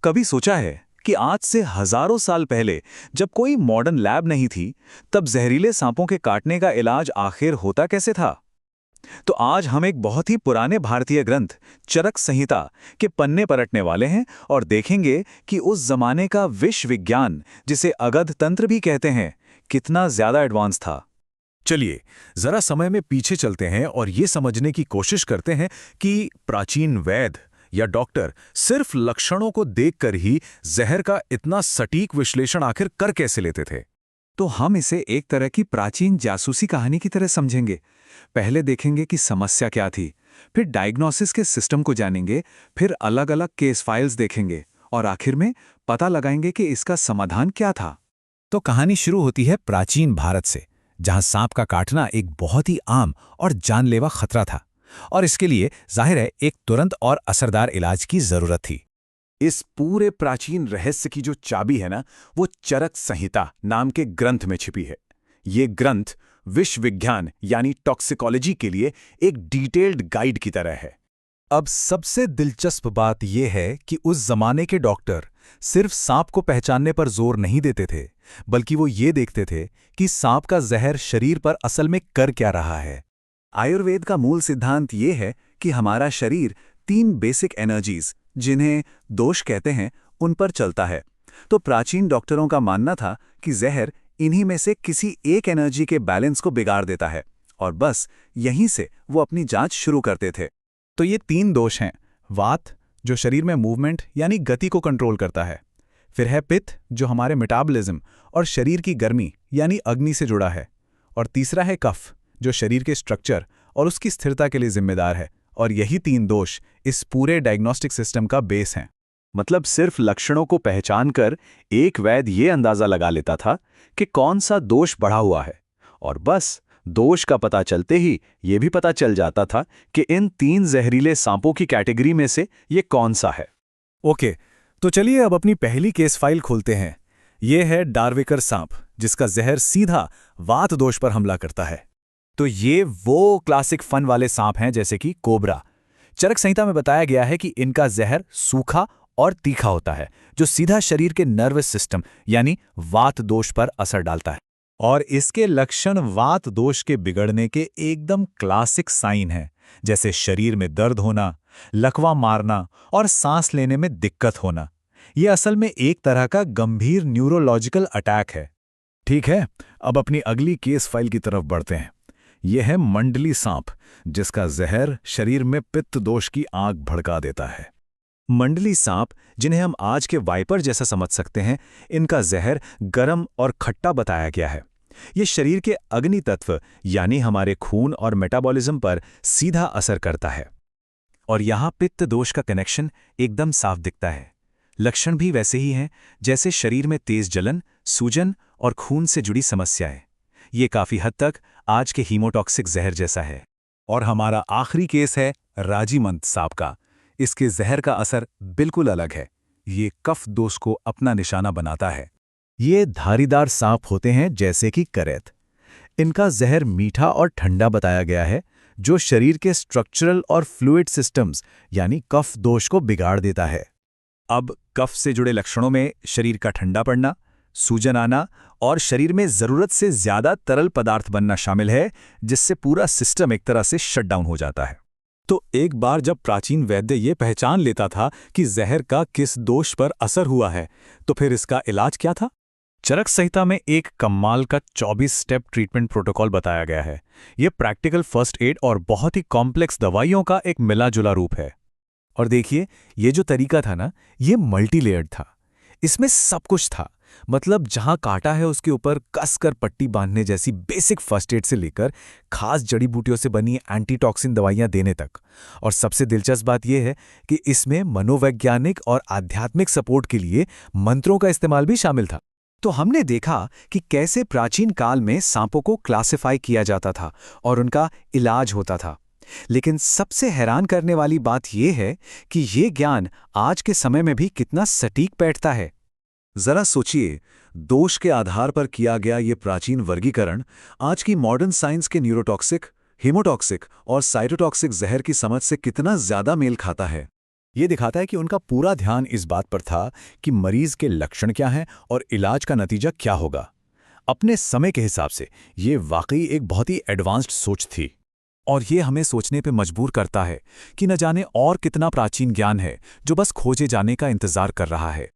कभी सोचा है कि आज से हजारों साल पहले जब कोई मॉडर्न लैब नहीं थी, तब जहरीले सांपों के काटने का इलाज आखिर होता कैसे था? तो आज हम एक बहुत ही पुराने भारतीय ग्रंथ चरक संहिता के पन्ने पलटने वाले हैं और देखेंगे कि उस जमाने का विश्व विज्ञान, जिसे अगध तंत्र भी कहते हैं, कितना ज्यादा एडवांस था। चलिए जरा समय में पीछे चलते हैं और ये समझने की कोशिश करते हैं कि प्राचीन वैद्य या डॉक्टर सिर्फ लक्षणों को देखकर ही जहर का इतना सटीक विश्लेषण आखिर कर कैसे लेते थे। तो हम इसे एक तरह की प्राचीन जासूसी कहानी की तरह समझेंगे। पहले देखेंगे कि समस्या क्या थी, फिर डायग्नोसिस के सिस्टम को जानेंगे, फिर अलग अलग केस फाइल्स देखेंगे और आखिर में पता लगाएंगे कि इसका समाधान क्या था। तो कहानी शुरू होती है प्राचीन भारत से, जहां सांप का काटना एक बहुत ही आम और जानलेवा खतरा था और इसके लिए जाहिर है एक तुरंत और असरदार इलाज की जरूरत थी। इस पूरे प्राचीन रहस्य की जो चाबी है ना, वो चरक संहिता नाम के ग्रंथ में छिपी है। ये ग्रंथ विश्व विज्ञान यानी टॉक्सिकोलॉजी के लिए एक डिटेल्ड गाइड की तरह है। अब सबसे दिलचस्प बात यह है कि उस जमाने के डॉक्टर सिर्फ सांप को पहचानने पर जोर नहीं देते थे, बल्कि वो ये देखते थे कि सांप का जहर शरीर पर असल में कर क्या रहा है। आयुर्वेद का मूल सिद्धांत ये है कि हमारा शरीर 3 बेसिक एनर्जीज, जिन्हें दोष कहते हैं, उन पर चलता है। तो प्राचीन डॉक्टरों का मानना था कि जहर इन्हीं में से किसी एक एनर्जी के बैलेंस को बिगाड़ देता है और बस यहीं से वो अपनी जांच शुरू करते थे। तो ये 3 दोष हैं। वात, जो शरीर में मूवमेंट यानी गति को कंट्रोल करता है। फिर है पित्त, जो हमारे मेटाबॉलिज्म और शरीर की गर्मी यानी अग्नि से जुड़ा है। और तीसरा है कफ, जो शरीर के स्ट्रक्चर और उसकी स्थिरता के लिए जिम्मेदार है। और यही 3 दोष इस पूरे डायग्नोस्टिक सिस्टम का बेस हैं। मतलब सिर्फ लक्षणों को पहचान कर एक वैद्य ये अंदाजा लगा लेता था कि कौन सा दोष बढ़ा हुआ है, और बस दोष का पता चलते ही ये भी पता चल जाता था कि इन 3 जहरीले सांपों की कैटेगरी में से ये कौन सा है। ओके, तो चलिए अब अपनी पहली केस फाइल खोलते हैं। ये है डार्विकर सांप, जिसका जहर सीधा वात दोष पर हमला करता है। तो ये वो क्लासिक फन वाले सांप हैं जैसे कि कोबरा। चरक संहिता में बताया गया है कि इनका जहर सूखा और तीखा होता है, जो सीधा शरीर के नर्वस सिस्टम यानी वात दोष पर असर डालता है। और इसके लक्षण वात दोष के बिगड़ने के एकदम क्लासिक साइन हैं, जैसे शरीर में दर्द होना, लकवा मारना और सांस लेने में दिक्कत होना। ये असल में एक तरह का गंभीर न्यूरोलॉजिकल अटैक है। ठीक है, अब अपनी अगली केस फाइल की तरफ बढ़ते हैं। यह है मंडली सांप, जिसका जहर शरीर में पित्त दोष की आग भड़का देता है। मंडली सांप, जिन्हें हम आज के वाइपर जैसा समझ सकते हैं, इनका जहर गर्म और खट्टा बताया गया है। ये शरीर के अग्नि तत्व यानी हमारे खून और मेटाबॉलिज्म पर सीधा असर करता है। और यहाँ पित्त दोष का कनेक्शन एकदम साफ दिखता है। लक्षण भी वैसे ही हैं, जैसे शरीर में तेज जलन, सूजन और खून से जुड़ी समस्याएं। ये काफी हद तक आज के हीमोटॉक्सिक जहर जैसा है। और हमारा आखिरी केस है राजीमंत सांप का। इसके जहर का असर बिल्कुल अलग है। ये कफ दोष को अपना निशाना बनाता है। ये धारीदार सांप होते हैं जैसे कि करैत। इनका जहर मीठा और ठंडा बताया गया है, जो शरीर के स्ट्रक्चरल और फ्लूइड सिस्टम्स यानी कफ दोष को बिगाड़ देता है। अब कफ से जुड़े लक्षणों में शरीर का ठंडा पड़ना, सूजन आना और शरीर में जरूरत से ज्यादा तरल पदार्थ बनना शामिल है, जिससे पूरा सिस्टम एक तरह से शटडाउन हो जाता है। तो एक बार जब प्राचीन वैद्य ये पहचान लेता था कि जहर का किस दोष पर असर हुआ है, तो फिर इसका इलाज क्या था? चरक संहिता में एक कमाल का 24 स्टेप ट्रीटमेंट प्रोटोकॉल बताया गया है। ये प्रैक्टिकल फर्स्ट एड और बहुत ही कॉम्प्लेक्स दवाइयों का एक मिला जुला रूप है। और देखिए, ये जो तरीका था ना, ये मल्टी लेयर्ड था। इसमें सब कुछ था। मतलब जहां काटा है उसके ऊपर कसकर पट्टी बांधने जैसी बेसिक फर्स्ट एड से लेकर खास जड़ी बूटियों से बनी एंटीटॉक्सिन दवाइयां देने तक। और सबसे दिलचस्प बात यह है कि इसमें मनोवैज्ञानिक और आध्यात्मिक सपोर्ट के लिए मंत्रों का इस्तेमाल भी शामिल था। तो हमने देखा कि कैसे प्राचीन काल में सांपों को क्लासिफाई किया जाता था और उनका इलाज होता था। लेकिन सबसे हैरान करने वाली बात यह है कि ये ज्ञान आज के समय में भी कितना सटीक बैठता है। जरा सोचिए, दोष के आधार पर किया गया ये प्राचीन वर्गीकरण आज की मॉडर्न साइंस के न्यूरोटॉक्सिक, हीमोटॉक्सिक और साइटोटॉक्सिक जहर की समझ से कितना ज्यादा मेल खाता है। ये दिखाता है कि उनका पूरा ध्यान इस बात पर था कि मरीज के लक्षण क्या हैं और इलाज का नतीजा क्या होगा। अपने समय के हिसाब से ये वाकई एक बहुत ही एडवांस्ड सोच थी। और ये हमें सोचने पे मजबूर करता है कि न जाने और कितना प्राचीन ज्ञान है जो बस खोजे जाने का इंतजार कर रहा है।